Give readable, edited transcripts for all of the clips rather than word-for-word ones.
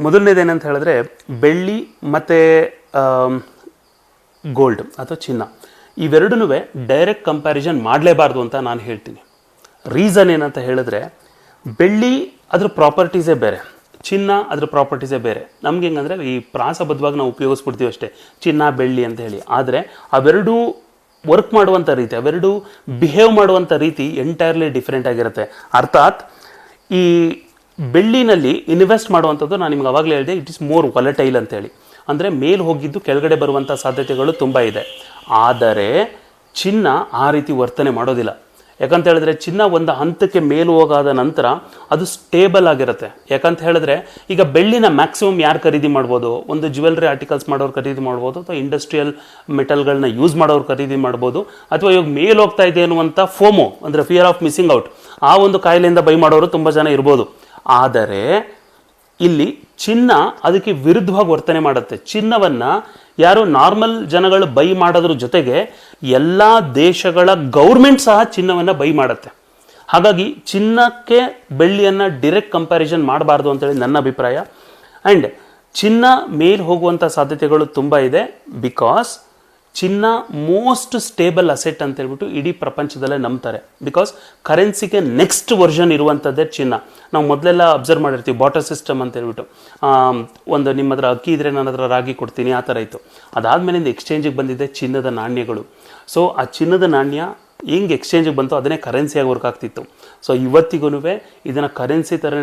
ಮೊದಲನೇದೇನಂತ ಹೇಳಿದ್ರೆ ಬೆಳ್ಳಿ ಮತ್ತು ಗೋಲ್ಡ್ ಅಥವಾ ಚಿನ್ನ ಇವೆರಡೂ ಡೈರೆಕ್ಟ್ ಕಂಪ್ಯಾರಿಸನ್ ಮಾಡಲೇಬಾರ್ದು ಅಂತ ನಾನು ಹೇಳ್ತೀನಿ. ರೀಸನ್ ಏನಂತ ಹೇಳಿದ್ರೆ ಬೆಳ್ಳಿ ಅದ್ರ ಪ್ರಾಪರ್ಟೀಸೇ ಬೇರೆ, ಚಿನ್ನ ಅದ್ರ ಪ್ರಾಪರ್ಟೀಸೇ ಬೇರೆ. ನಮ್ಗೆ ಹೆಂಗಂದರೆ ಈ ಪ್ರಾಸಬದ್ಧವಾಗಿ ನಾವು ಉಪಯೋಗಿಸ್ಬಿಡ್ತೀವಿ ಅಷ್ಟೇ, ಚಿನ್ನ ಬೆಳ್ಳಿ ಅಂತ ಹೇಳಿ. ಆದರೆ ಅವೆರಡೂ ವರ್ಕ್ ಮಾಡುವಂಥ ರೀತಿ, ಅವೆರಡೂ ಬಿಹೇವ್ ಮಾಡುವಂಥ ರೀತಿ ಎಂಟೈರ್ಲಿ ಡಿಫ್ರೆಂಟ್ ಆಗಿರುತ್ತೆ. ಅರ್ಥಾತ್ ಈ ಬೆಳ್ಳಿನಲ್ಲಿ ಇನ್ವೆಸ್ಟ್ ಮಾಡುವಂಥದ್ದು ನಾನು ನಿಮ್ಗೆ ಅವಾಗಲೇ ಹೇಳಿದೆ, ಇಟ್ ಇಸ್ ಮೋರ್ ವಾಲಟೈಲ್ ಅಂತೇಳಿ. ಅಂದರೆ ಮೇಲೆ ಹೋಗಿದ್ದು ಕೆಳಗಡೆ ಬರುವಂಥ ಸಾಧ್ಯತೆಗಳು ತುಂಬ ಇದೆ. ಆದರೆ ಚಿನ್ನ ಆ ರೀತಿ ವರ್ತನೆ ಮಾಡೋದಿಲ್ಲ. ಯಾಕಂತ ಹೇಳಿದ್ರೆ ಚಿನ್ನ ಒಂದು ಹಂತಕ್ಕೆ ಮೇಲು ಹೋಗಾದ ನಂತರ ಅದು ಸ್ಟೇಬಲ್ ಆಗಿರುತ್ತೆ. ಯಾಕಂತ ಹೇಳಿದ್ರೆ ಈಗ ಬೆಳ್ಳಿನ ಮ್ಯಾಕ್ಸಿಮಮ್ ಯಾರು ಖರೀದಿ ಮಾಡ್ಬೋದು? ಒಂದು ಜ್ಯುವೆಲ್ರಿ ಆರ್ಟಿಕಲ್ಸ್ ಮಾಡೋರು ಖರೀದಿ ಮಾಡ್ಬೋದು, ಅಥವಾ ಇಂಡಸ್ಟ್ರಿಯಲ್ ಮೆಟಲ್ಗಳನ್ನ ಯೂಸ್ ಮಾಡೋರು ಖರೀದಿ ಮಾಡ್ಬೋದು, ಅಥವಾ ಇವಾಗ ಮೇಲ್ ಹೋಗ್ತಾ ಇದೆ ಅನ್ನುವಂಥ ಫೋಮೋ ಅಂದರೆ ಫಿಯರ್ ಆಫ್ ಮಿಸ್ಸಿಂಗ್ ಔಟ್, ಆ ಒಂದು ಕಾಯಿಲೆಯಿಂದ ಬೈ ಮಾಡೋರು ತುಂಬ ಜನ ಇರ್ಬೋದು. ಆದರೆ ಇಲ್ಲಿ ಚಿನ್ನ ಅದಕ್ಕೆ ವಿರುದ್ಧವಾಗಿ ವರ್ತನೆ ಮಾಡುತ್ತೆ. ಚಿನ್ನವನ್ನು ಯಾರು ನಾರ್ಮಲ್ ಜನಗಳು ಬೈ ಮಾಡೋದ್ರ ಜೊತೆಗೆ ಎಲ್ಲ ದೇಶಗಳ ಗೌರ್ಮೆಂಟ್ ಸಹ ಚಿನ್ನವನ್ನು ಬೈ ಮಾಡುತ್ತೆ. ಹಾಗಾಗಿ ಚಿನ್ನಕ್ಕೆ ಬೆಳ್ಳಿಯನ್ನು ಡೈರೆಕ್ಟ್ ಕಂಪ್ಯಾರಿಸನ್ ಮಾಡಬಾರ್ದು ಅಂತೇಳಿ ನನ್ನ ಅಭಿಪ್ರಾಯ. ಆ್ಯಂಡ್ ಚಿನ್ನ ಮೇಲೆ ಹೋಗುವಂಥ ಸಾಧ್ಯತೆಗಳು ತುಂಬ ಇದೆ. ಬಿಕಾಸ್ ಚಿನ್ನ ಮೋಸ್ಟ್ ಸ್ಟೇಬಲ್ ಅಸೆಟ್ ಅಂತ ಹೇಳ್ಬಿಟ್ಟು ಇಡೀ ಪ್ರಪಂಚದಲ್ಲೇ ನಂಬ್ತಾರೆ. ಬಿಕಾಸ್ ಕರೆನ್ಸಿಗೆ ನೆಕ್ಸ್ಟ್ ವರ್ಷನ್ ಇರುವಂಥದ್ದೇ ಚಿನ್ನ. ನಾವು ಮೊದಲೆಲ್ಲ ಅಬ್ಸರ್ವ್ ಮಾಡಿರ್ತೀವಿ ಬಾಟರ್ ಸಿಸ್ಟಮ್ ಅಂತ ಹೇಳ್ಬಿಟ್ಟು, ಒಂದು ನಿಮ್ಮ ಹತ್ರ ಅಕ್ಕಿ ಇದ್ರೆ ನನ್ನ ಹತ್ರ ರಾಗಿ ಕೊಡ್ತೀನಿ, ಆ ಥರ ಇತ್ತು. ಅದಾದಮೇಲಿಂದ ಎಕ್ಸ್ಚೇಂಜಿಗೆ ಬಂದಿದೆ ಚಿನ್ನದ ನಾಣ್ಯಗಳು. ಸೊ ಆ ಚಿನ್ನದ ನಾಣ್ಯ ಹೆಂಗೆ ಎಕ್ಸ್ಚೇಂಜಿಗೆ ಬಂತು ಅದನ್ನೇ ಕರೆನ್ಸಿಯಾಗಿ ವರ್ಕ್ ಆಗ್ತಿತ್ತು. ಸೊ ಇವತ್ತಿಗೂ ಇದನ್ನು ಕರೆನ್ಸಿ ಥರ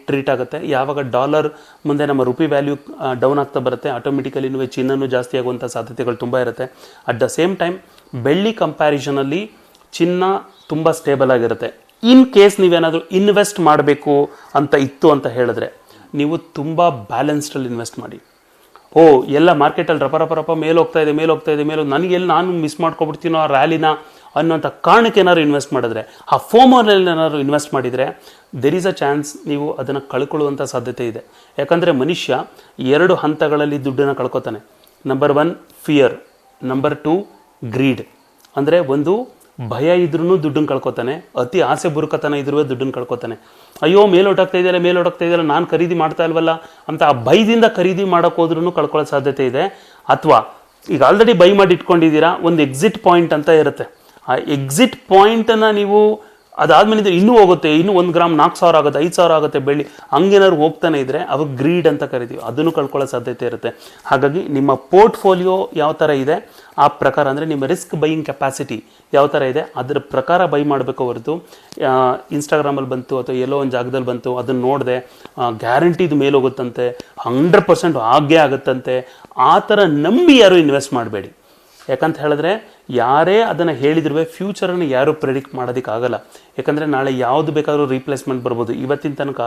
ಟ್ರೀಟ್ ಆಗುತ್ತೆ. ಯಾವಾಗ ಡಾಲರ್ ಮುಂದೆ ನಮ್ಮ ರುಪಿ ವ್ಯಾಲ್ಯೂ ಡೌನ್ ಆಗ್ತಾ ಬರುತ್ತೆ, ಆಟೋಮೆಟಿಕಲಿ ಚಿನ್ನನೂ ಜಾಸ್ತಿ ಆಗುವಂಥ ಸಾಧ್ಯತೆಗಳು ತುಂಬ ಇರುತ್ತೆ. ಅಟ್ ದ ಸೇಮ್ ಟೈಮ್ ಬೆಳ್ಳಿ ಕಂಪ್ಯಾರಿಸನಲ್ಲಿ ಚಿನ್ನ ತುಂಬ ಸ್ಟೇಬಲ್ ಆಗಿರುತ್ತೆ. ಇನ್ ಕೇಸ್ ನೀವೇನಾದರೂ ಇನ್ವೆಸ್ಟ್ ಮಾಡಬೇಕು ಅಂತ ಇತ್ತು ಅಂತ ಹೇಳಿದ್ರೆ ನೀವು ತುಂಬ ಬ್ಯಾಲೆನ್ಸ್ಡಲ್ಲಿ ಇನ್ವೆಸ್ಟ್ ಮಾಡಿ. ಎಲ್ಲ ಮಾರ್ಕೆಟಲ್ಲಿ ರಪ ಮೇಲೆ ಹೋಗ್ತಾ ಇದೆ ನನಗೆಲ್ಲಿ ನಾನು ಮಿಸ್ ಮಾಡ್ಕೊಬಿಡ್ತೀನೋ ಆ ರ್ಯಾಲಿನ ಅನ್ನೋಂಥ ಕಾರಣಕ್ಕೆ ಏನಾದ್ರು ಇನ್ವೆಸ್ಟ್ ಮಾಡಿದ್ರೆ, ಆ ಫೋಮೋನಲ್ಲಿ ಏನಾದ್ರು ಇನ್ವೆಸ್ಟ್ ಮಾಡಿದರೆ ದೆರ್ ಈಸ್ ಅ ಚಾನ್ಸ್ ನೀವು ಅದನ್ನು ಕಳ್ಕೊಳ್ಳುವಂಥ ಸಾಧ್ಯತೆ ಇದೆ. ಯಾಕಂದರೆ ಮನುಷ್ಯ 2 ಹಂತಗಳಲ್ಲಿ ದುಡ್ಡನ್ನು ಕಳ್ಕೊತಾನೆ. Number 1 fear, number 2 greed. ಅಂದರೆ ಒಂದು ಭಯ ಇದ್ರೂ ದುಡ್ಡನ್ನು ಕಳ್ಕೊತಾನೆ, ಅತಿ ಆಸೆ ಬುರುಕತನ ಇದ್ರೂ ದುಡ್ಡನ್ನು ಕಳ್ಕೊತಾನೆ. ಅಯ್ಯೋ ಮೇಲೋಟಾಗ್ತಾ ಇದೆಯಲ್ಲ ನಾನು ಖರೀದಿ ಮಾಡ್ತಾ ಇಲ್ವಲ್ಲ ಅಂತ ಆ ಭಯದಿಂದ ಖರೀದಿ ಮಾಡೋಕೆ ಹೋದ್ರೂ ಕಳ್ಕೊಳ್ಳೋ ಸಾಧ್ಯತೆ ಇದೆ. ಅಥವಾ ಈಗ ಆಲ್ರೆಡಿ ಬೈ ಮಾಡಿ ಇಟ್ಕೊಂಡಿದ್ದೀರಾ, ಒಂದು ಎಕ್ಸಿಟ್ ಪಾಯಿಂಟ್ ಅಂತ ಇರುತ್ತೆ. ಆ ಎಕ್ಸಿಟ್ ಪಾಯಿಂಟನ್ನು ನೀವು ಅದಾದ್ಮೇಲೆ ಇನ್ನೂ ಹೋಗುತ್ತೆ, ಇನ್ನೂ 1 ಗ್ರಾಮ್ 4,000 ಆಗುತ್ತೆ, 5,000 ಆಗುತ್ತೆ ಬೆಳ್ಳಿ, ಹಂಗೇನಾದ್ರು ಹೋಗ್ತಾನೆ ಇದ್ರೆ ಅವಾಗ ಗ್ರೀಡ್ ಅಂತ ಕರಿತೀವಿ, ಅದನ್ನು ಕಳ್ಕೊಳ್ಳೋ ಸಾಧ್ಯತೆ ಇರುತ್ತೆ. ಹಾಗಾಗಿ ನಿಮ್ಮ ಪೋರ್ಟ್ಫೋಲಿಯೋ ಯಾವ ಥರ ಇದೆ ಆ ಪ್ರಕಾರ, ಅಂದರೆ ನಿಮ್ಮ ರಿಸ್ಕ್ ಬೈಯಿಂಗ್ ಕೆಪಾಸಿಟಿ ಯಾವ ಥರ ಇದೆ ಅದರ ಪ್ರಕಾರ ಬೈ ಮಾಡಬೇಕು ಹೊರತು ಇನ್ಸ್ಟಾಗ್ರಾಮಲ್ಲಿ ಬಂತು ಅಥವಾ ಎಲ್ಲೋ ಒಂದು ಜಾಗದಲ್ಲಿ ಬಂತು ಅದನ್ನು ನೋಡಿದೆ ಗ್ಯಾರಂಟಿ ಇದು ಮೇಲೆ ಹೋಗುತ್ತಂತೆ 100% ಹಾಗೇ ಆಗುತ್ತಂತೆ ಆ ಥರ ನಂಬಿ ಯಾರು ಇನ್ವೆಸ್ಟ್ ಮಾಡಬೇಡಿ. ಯಾಕಂತ ಹೇಳಿದ್ರೆ ಯಾರೇ ಅದನ್ನು ಹೇಳಿದ್ರು ಫ್ಯೂಚರನ್ನು ಯಾರೂ ಪ್ರೆಡಿಕ್ಟ್ ಮಾಡೋದಕ್ಕಾಗಲ್ಲ. ಯಾಕಂದರೆ ನಾಳೆ ಯಾವುದು ಬೇಕಾದರೂ ರೀಪ್ಲೇಸ್ಮೆಂಟ್ ಬರ್ಬೋದು. ಇವತ್ತಿನ ತನಕ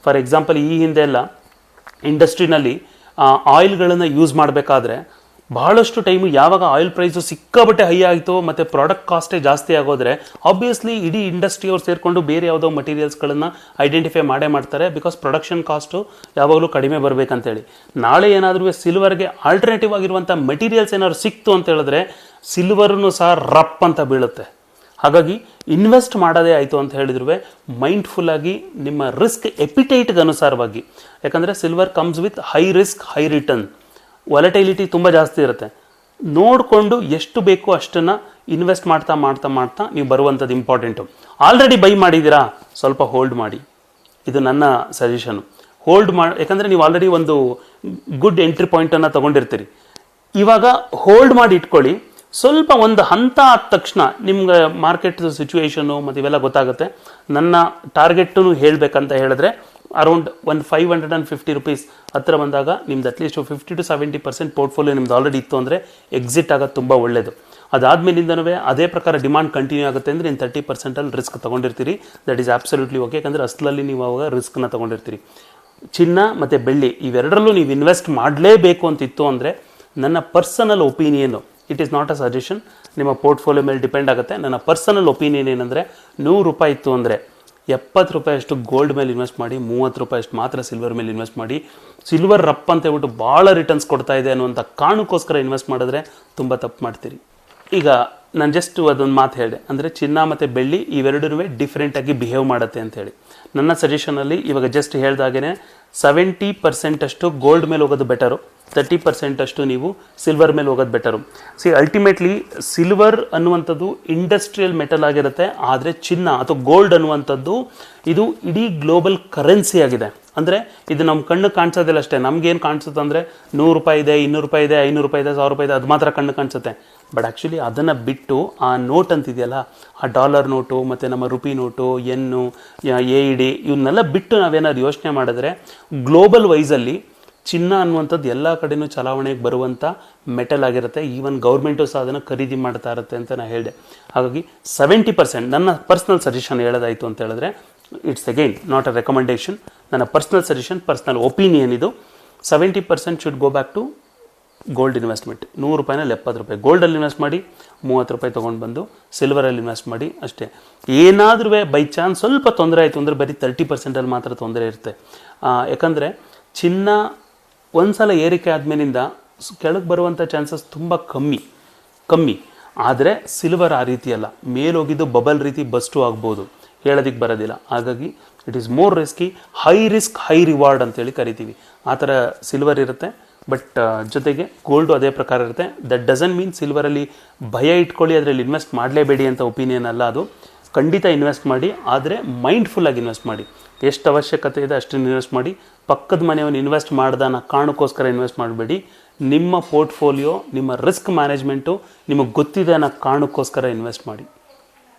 ಫಾರ್ ಎಕ್ಸಾಂಪಲ್ ಈ ಹಿಂದೆ ಎಲ್ಲ ಇಂಡಸ್ಟ್ರಿನಲ್ಲಿ ಆಯಿಲ್ಗಳನ್ನು ಯೂಸ್ ಮಾಡಬೇಕಾದ್ರೆ ಬಹಳಷ್ಟು ಟೈಮು ಯಾವಾಗ ಆಯಿಲ್ ಪ್ರೈಸು ಸಿಕ್ಕಾಬಟ್ಟೆ ಹೈ ಆಯಿತು ಮತ್ತು ಪ್ರಾಡಕ್ಟ್ ಕಾಸ್ಟೇ ಜಾಸ್ತಿ ಆಗೋದ್ರೆ ಆಬ್ವಿಯಸ್ಲಿ ಇಡೀ ಇಂಡಸ್ಟ್ರಿಯವ್ರು ಸೇರಿಕೊಂಡು ಬೇರೆ ಯಾವುದೋ ಮಟೀರಿಯಲ್ಸ್ಗಳನ್ನು ಐಡೆಂಟಿಫೈ ಮಾಡ್ತಾರೆ. ಬಿಕಾಸ್ ಪ್ರೊಡಕ್ಷನ್ ಕಾಸ್ಟು ಯಾವಾಗಲೂ ಕಡಿಮೆ ಬರಬೇಕಂತೇಳಿ. ನಾಳೆ ಏನಾದರೂ ಸಿಲ್ವರ್ಗೆ ಆಲ್ಟರ್ನೇಟಿವ್ ಆಗಿರುವಂಥ ಮೆಟೀರಿಯಲ್ಸ್ ಏನಾದ್ರು ಸಿಕ್ತು ಅಂತ ಹೇಳಿದ್ರೆ ಸಿಲ್ವರ್ನು ಸಹ ರಪ್ ಅಂತ ಬೀಳುತ್ತೆ. ಹಾಗಾಗಿ ಇನ್ವೆಸ್ಟ್ ಮಾಡೋದೇ ಆಯಿತು ಅಂತ ಹೇಳಿದ್ರು ಮೈಂಡ್ಫುಲ್ಲಾಗಿ ನಿಮ್ಮ ರಿಸ್ಕ್ ಎಪಿಟೈಟ್ಗೆ ಅನುಸಾರವಾಗಿ. ಯಾಕಂದರೆ silver comes with high risk high return, volatility ತುಂಬ ಜಾಸ್ತಿ ಇರುತ್ತೆ. ನೋಡಿಕೊಂಡು ಎಷ್ಟು ಬೇಕು ಅಷ್ಟನ್ನು ಇನ್ವೆಸ್ಟ್ ಮಾಡ್ತಾ ನೀವು ಬರುವಂಥದ್ದು ಇಂಪಾರ್ಟೆಂಟು. ಆಲ್ರೆಡಿ ಬೈ ಮಾಡಿದ್ದೀರಾ ಸ್ವಲ್ಪ ಹೋಲ್ಡ್ ಮಾಡಿ, ಇದು ನನ್ನ ಸಜೆಷನು. ಹೋಲ್ಡ್ ಮಾಡಿ, ಯಾಕಂದರೆ ನೀವು ಆಲ್ರೆಡಿ ಒಂದು ಗುಡ್ ಎಂಟ್ರಿ ಪಾಯಿಂಟನ್ನು ತೊಗೊಂಡಿರ್ತೀರಿ. ಇವಾಗ ಹೋಲ್ಡ್ ಮಾಡಿ ಇಟ್ಕೊಳ್ಳಿ. ಸ್ವಲ್ಪ ಒಂದು ಹಂತ ಆದ ತಕ್ಷಣ ನಿಮ್ಗೆ ಮಾರ್ಕೆಟ್ ಸಿಚುವೇಶನು ಮತ್ತು ಇವೆಲ್ಲ ಗೊತ್ತಾಗುತ್ತೆ. ನನ್ನ ಟಾರ್ಗೆಟನ್ನು ಹೇಳಬೇಕಂತ ಹೇಳಿದ್ರೆ ಅರೌಂಡ್ 550 ರೂಪೀಸ್ ಹತ್ತಿರ ಬಂದಾಗ ನಿಮ್ದು ಅಟ್ಲೀಸ್ಟ್ 50 to 70% ಪೋರ್ಟ್ಫೋಲಿಯೋ ನಿಮ್ದು ಆಲ್ರೆಡಿ ಇತ್ತು ಅಂದರೆ ಎಕ್ಸಿಟ್ ಆಗೋದು ತುಂಬ ಒಳ್ಳೆಯದು. ಅದಾದಮೇಲಿಂದನೂ ಅದೇ ಪ್ರಕಾರ ಡಿಮಾಂಡ್ ಕಂಟಿನ್ಯೂ ಆಗುತ್ತೆ ಅಂದರೆ ನೀವು 30% ರಿಸ್ಕ್ ತೊಗೊಂಡಿರ್ತೀರಿ. That is absolutely okay. ಯಾಕಂದರೆ ಅಸಲಲ್ಲಿ ನೀವು ಅವಾಗ ರಿಸ್ಕ್ನ ತೊಗೊಂಡಿರ್ತೀರಿ. ಚಿನ್ನ ಮತ್ತು ಬೆಳ್ಳಿ ಇವೆರಡರಲ್ಲೂ ನೀವು ಇನ್ವೆಸ್ಟ್ ಮಾಡಲೇಬೇಕು ಅಂತಿತ್ತು ಅಂದರೆ ನನ್ನ personal opinion, it is not a suggestion, ನಿಮ್ಮ ಪೋರ್ಟ್ಫೋಲಿಯೋ ಮೇಲೆ ಡಿಪೆಂಡ್ ಆಗುತ್ತೆ. ನನ್ನ ಪರ್ಸನಲ್ ಒಪಿನಿಯನ್ ಏನಂದರೆ 100 ರೂಪಾಯಿ ಇತ್ತು ಅಂದರೆ 70 ರೂಪಾಯಿಯಷ್ಟು ಗೋಲ್ಡ್ ಮೇಲೆ ಇನ್ವೆಸ್ಟ್ ಮಾಡಿ, 30 ರೂಪಾಯಿಯಷ್ಟು ಮಾತ್ರ ಸಿಲ್ವರ್ ಮೇಲೆ ಇನ್ವೆಸ್ಟ್ ಮಾಡಿ. ಸಿಲ್ವರ್ ರಪ್ ಅಂತ ಹೇಳ್ಬಿಟ್ಟು ಭಾಳ ರಿಟರ್ನ್ಸ್ ಕೊಡ್ತಾ ಇದೆ ಅನ್ನುವಂಥ ಕಾರಣಕ್ಕೋಸ್ಕರ ಇನ್ವೆಸ್ಟ್ ಮಾಡಿದ್ರೆ ತುಂಬ ತಪ್ಪು ಮಾಡ್ತೀರಿ. ಈಗ ನಾನು ಜಸ್ಟ್ ಅದೊಂದು ಮಾತು ಹೇಳಿದೆ, ಅಂದರೆ ಚಿನ್ನ ಮತ್ತು ಬೆಳ್ಳಿ ಇವೆರಡೂ ಡಿಫ್ರೆಂಟಾಗಿ ಬಿಹೇವ್ ಮಾಡುತ್ತೆ ಅಂತೇಳಿ. ನನ್ನ ಸಜೆಷನಲ್ಲಿ ಇವಾಗ ಜಸ್ಟ್ ಹೇಳ್ದಾಗೇ 70% ಅಷ್ಟು ಗೋಲ್ಡ್ ಮೇಲೆ ಹೋಗೋದು ಬೆಟರು, 30% ಅಷ್ಟು ನೀವು ಸಿಲ್ವರ್ ಮೇಲೆ ಹೋಗೋದು ಬೆಟರು. ಅಲ್ಟಿಮೇಟ್ಲಿ ಸಿಲ್ವರ್ ಅನ್ನುವಂಥದ್ದು ಇಂಡಸ್ಟ್ರಿಯಲ್ ಮೆಟಲ್ ಆಗಿರುತ್ತೆ, ಆದರೆ ಚಿನ್ನ ಅಥವಾ ಗೋಲ್ಡ್ ಅನ್ನುವಂಥದ್ದು ಇದು ಇಡೀ ಗ್ಲೋಬಲ್ ಕರೆನ್ಸಿ ಆಗಿದೆ. ಅಂದರೆ ಇದು ನಮ್ಮ ಕಣ್ಣು ಕಾಣಿಸೋದಿಲ್ಲ ಅಷ್ಟೇ. ನಮ್ಗೇನು ಕಾಣಿಸುತ್ತೆ ಅಂದರೆ 100 ರೂಪಾಯಿ ಇದೆ, 200 ರೂಪಾಯಿ ಇದೆ, 500 ರೂಪಾಯಿ ಇದೆ, 1000 ರೂಪಾಯಿ ಇದೆ, ಅದು ಮಾತ್ರ ಕಣ್ಣು ಕಾಣಿಸುತ್ತೆ. ಬಟ್ ಆ್ಯಕ್ಚುಲಿ ಅದನ್ನು ಬಿಟ್ಟು ಆ ನೋಟ್ ಅಂತಿದೆಯಲ್ಲ, ಆ ಡಾಲರ್ ನೋಟು ಮತ್ತು ನಮ್ಮ ರುಪಿ ನೋಟು, ಎನ್ನು, AED ಇವನ್ನೆಲ್ಲ ಬಿಟ್ಟು ನಾವೇನಾದ್ರು ಯೋಚನೆ ಮಾಡಿದ್ರೆ ಗ್ಲೋಬಲ್ ವೈಸಲ್ಲಿ ಚಿನ್ನ ಅನ್ನುವಂಥದ್ದು ಎಲ್ಲ ಕಡೆಯೂ ಚಲಾವಣೆಗೆ ಬರುವಂಥ ಮೆಟಲ್ ಆಗಿರುತ್ತೆ. ಈವನ್ ಗೌರ್ಮೆಂಟು ಸಹ ಅದನ್ನು ಖರೀದಿ ಮಾಡ್ತಾ ಇರುತ್ತೆ ಅಂತ ನಾನು ಹೇಳಿದೆ. ಹಾಗಾಗಿ 70% ನನ್ನ ಪರ್ಸ್ನಲ್ ಸಜೆಷನ್ ಹೇಳೋದಾಯಿತು ಅಂತ ಹೇಳಿದ್ರೆ, it's again not a recommendation, ನನ್ನ ಪರ್ಸ್ನಲ್ ಸಜೆಷನ್, ಪರ್ಸ್ನಲ್ ಒಪಿನಿಯನ್ ಇದು. 70% should go back to gold investment. 100 ರೂಪಾಯಿನಲ್ಲಿ 70 ರೂಪಾಯಿ ಗೋಲ್ಡಲ್ಲಿ ಇನ್ವೆಸ್ಟ್ ಮಾಡಿ, 30 ರೂಪಾಯಿ ತೊಗೊಂಡು ಬಂದು ಸಿಲ್ವರಲ್ಲಿ ಇನ್ವೆಸ್ಟ್ ಮಾಡಿ ಅಷ್ಟೇ. ಏನಾದರೂ ಬೈ ಚಾನ್ಸ್ ಸ್ವಲ್ಪ ತೊಂದರೆ ಆಯಿತು ಅಂದರೆ ಬರೀ 30% ಮಾತ್ರ ತೊಂದರೆ ಇರುತ್ತೆ. ಯಾಕಂದರೆ ಚಿನ್ನ ಒಂದು ಸಲ ಏರಿಕೆ ಆದಮೇಲಿಂದ ಕೆಳಗೆ ಬರುವಂಥ ಚಾನ್ಸಸ್ ತುಂಬ ಕಮ್ಮಿ. ಆದರೆ ಸಿಲ್ವರ್ ಆ ರೀತಿ ಅಲ್ಲ, ಮೇಲೋಗಿದ್ದು ಬಬಲ್ ರೀತಿ ಬಸ್ಟು ಆಗ್ಬೋದು, ಹೇಳೋದಕ್ಕೆ ಬರೋದಿಲ್ಲ. ಹಾಗಾಗಿ it is more risky, high risk high reward ಅಂತೇಳಿ ಕರಿತೀವಿ. ಆ ಥರ ಸಿಲ್ವರ್ ಇರುತ್ತೆ. ಬಟ್ ಜೊತೆಗೆ ಗೋಲ್ಡು ಅದೇ ಪ್ರಕಾರ ಇರುತ್ತೆ. ದಟ್ ಡಸಂಟ್ ಮೀನ್ ಸಿಲ್ವರಲ್ಲಿ ಭಯ ಇಟ್ಕೊಳ್ಳಿ, ಅದರಲ್ಲಿ ಇನ್ವೆಸ್ಟ್ ಮಾಡಲೇಬೇಡಿ ಅಂತ ಒಪಿನಿಯನ್ ಅಲ್ಲ ಅದು. ಖಂಡಿತ ಇನ್ವೆಸ್ಟ್ ಮಾಡಿ, ಆದರೆ ಮೈಂಡ್ಫುಲ್ಲಾಗಿ ಇನ್ವೆಸ್ಟ್ ಮಾಡಿ. ಎಷ್ಟು ಅವಶ್ಯಕತೆ ಇದೆ ಅಷ್ಟನ್ನು ಇನ್ವೆಸ್ಟ್ ಮಾಡಿ. ಪಕ್ಕದ ಮನೆಯವನು ಇನ್ವೆಸ್ಟ್ ಮಾಡ್ದಾನ ಕಾರಣಕ್ಕೋಸ್ಕರ ಇನ್ವೆಸ್ಟ್ ಮಾಡಬೇಡಿ. ನಿಮ್ಮ ಪೋರ್ಟ್ಫೋಲಿಯೋ, ನಿಮ್ಮ ರಿಸ್ಕ್ ಮ್ಯಾನೇಜ್ಮೆಂಟು ನಿಮಗೆ ಗೊತ್ತಿದೆ ಅನ್ನೋ ಕಾರಣಕ್ಕೋಸ್ಕರ ಇನ್ವೆಸ್ಟ್ ಮಾಡಿ.